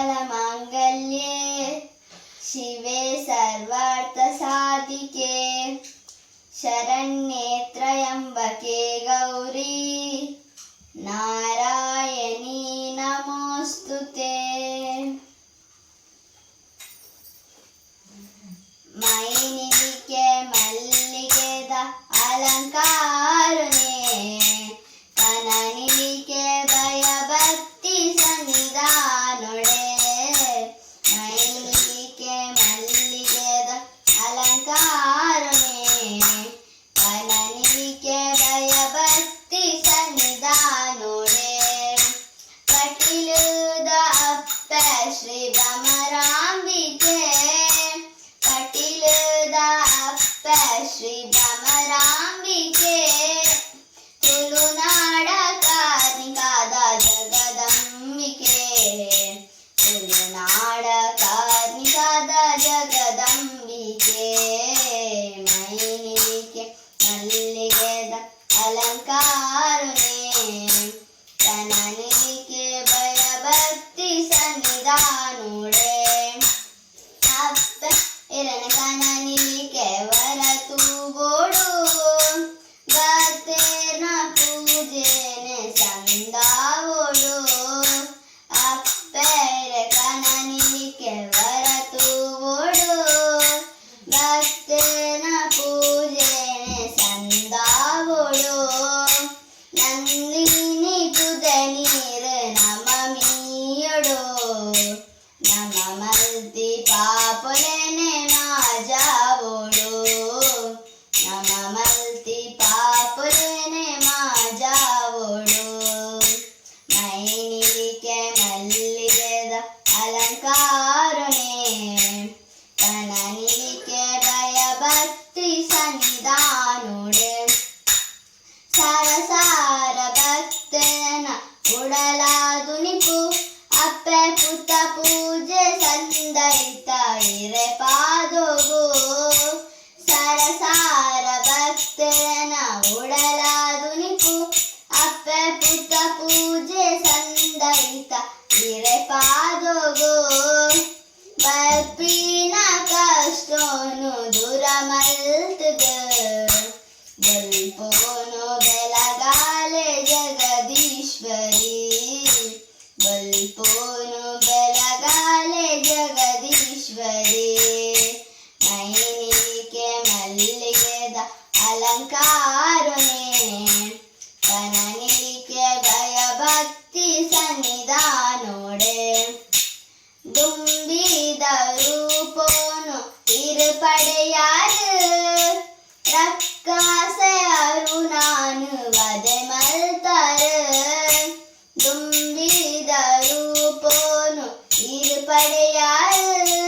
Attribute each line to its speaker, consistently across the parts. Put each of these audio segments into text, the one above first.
Speaker 1: सर्वमङ्गलमाङ्गल्ये शिवे सर्वार्थसाधिके शरण्ये त्र्यम्बके गौरी नारायणी नमोस्तुते। ಮೈನಿಗೆ ಮಲ್ಲಿಗೆದ ಅಲಂಕಾರನೆ ಕನನಿಗೆ ಭಯಭಕ್ತಿ ಸನ್ನಿಧಾನೊಡೆ ಮೈನಿಗೆ ಮಲ್ಲಿಗೆದ ಅಲಂಕಾರನೆ ಕನನಿಗೆ ಭಯಭಕ್ತಿ ಸನ್ನಿಧಾನೊಡೆ ಕಟಿಲುದ ಅಪ್ಪ ಶ್ರೀ ಭ್ರಮರಾಂಬಿಕೆ ಶ್ರೀ ಭ್ರಮರಾಂಬಿಕೆ ತುಳುನಾಡ ಕಾರ್ಣಿಕಾದ ಜಗದಂಬಿಕೆ ತುಳುನಾಡ ಕಾರ್ಣಿಕಾದ ಜಗದಂಬಿಕೆ ಮೈನಿಗೆ ಮಲ್ಲಿಗೆದ ಅಲಂಕಾರನೆ ಕನನಿಗೆ ಭಯಭಕ್ತಿ ಸನ್ನಿಧಾನೊಡೆ ಅಪ್ಪ ಇರನ ಕನನಿಗೆ ವರತು ಬೋಡು ಭಕ್ತೇನ ಪೂಜೆನೆ ಸಂದಾವೋಡು ಅಪ್ಪೆರ ಕನನಿಗೆ ವರತು ಬೋಡು ಭಕ್ತೇನ ಪೂಜೆನೆ ಸಂದಾವೋಡು ನಂದಿನಿ ತುದ ನೀರು ನಮ ಮೀಯೊಡು ನಮ ಮಲ್ತಿ ಪಾಪೊಲೆನೆ ಮಾಜಾವೋಡು ನಮ ಮಲ್ತಿ ಪಾಪೊಲೆನೆ ಮಾಜಾವೋಡು ಮೈನಿಗೆ ಮಲ್ಲಿಗೆದ ಅಲಂಕಾರನೆ ಕನನಿಗೆ ಭಯಭಕ್ತಿ ಸನ್ನಿಧಾನೊಡೆ ಸಾರಸಾರ ಭಕ್ತನ ಉಡಲಾದುನಿಪು ಅಪ್ಪೆ ಪುತ್ತ ಪೂಜೆ ಸಂದೈತ ಇರೆ ಪಾದೋಗು ಸರಸಾರ ಭಕ್ತನ ಉಡಲಾದುನಿಪು ಅಪ್ಪೆ ಪುತ್ತ ಪೂಜೆ ಸಂದೈತ ಇರೆ ಪಾದೋಗು ಬರ್ಪಿನ ಕಷ್ಟೋನು ದೂರ ಮಲ್ತದ ಬಲ್ಪೋನು ಬೆಳಗಾಲೆ ಜಗದೀಶ್ವರಿ ಬಲ್ಪೋನು ಬೆಳಗಾಲೆ ಜಗದೀಶ್ವರಿ ಮೈನಿಗೆ ಮಲ್ಲಿಗೆದ ಅಲಂಕಾರನೆ ಕನನಿಗೆ ಭಯಭಕ್ತಿ ಸನ್ನಿಧಾನೊಡೆ ದುಂಬಿದ ರೂಪೋನು ತಿರುಪಡೆಯಾರು ರಕ್ಕಾಸೆ ಅರುಣಾನು ವದೆ ಮಲ್ತಾರೆ ದುಂಬಿದ ರೂಪೋನು ತಿರುಪಡೆಯಾರು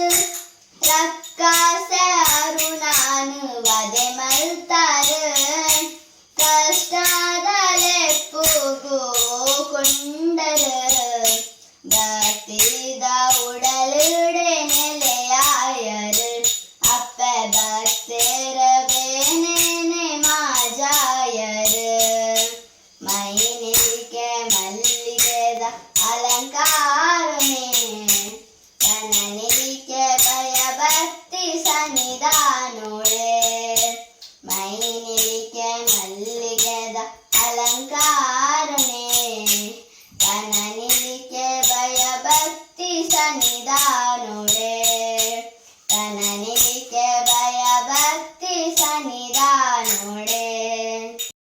Speaker 1: ರಕ್ಕಾಸೆ ಅರುಣಾನು ವದೆ ಮಲ್ತಾರೆ ಕಷ್ಟದಲೆ ಪೂಗು ಕೊಂಡರ ಭಕ್ತಿದ ಉಡಲುಡೆ ನೆಲೆಯಾಯರು ಅಪ್ಪ ಭಕ್ತರ ಬೇನೇನೆ ಮಾಜಾಯರು ಮೈನಿಗೆ ಮಲ್ಲಿಗೆದ ಅಲಂಕಾರನೆ ಕನನಿಗೆ ಭಯಭಕ್ತಿ ಸನ್ನಿಧಾನೊಡೆ ಮೈನಿಗೆ ಮಲ್ಲಿಗೆದ ಅಲಂಕಾರನೆ ಕನನಿಗೆ ಭಯಭಕ್ತಿ ಸನ್ನಿಧಾನ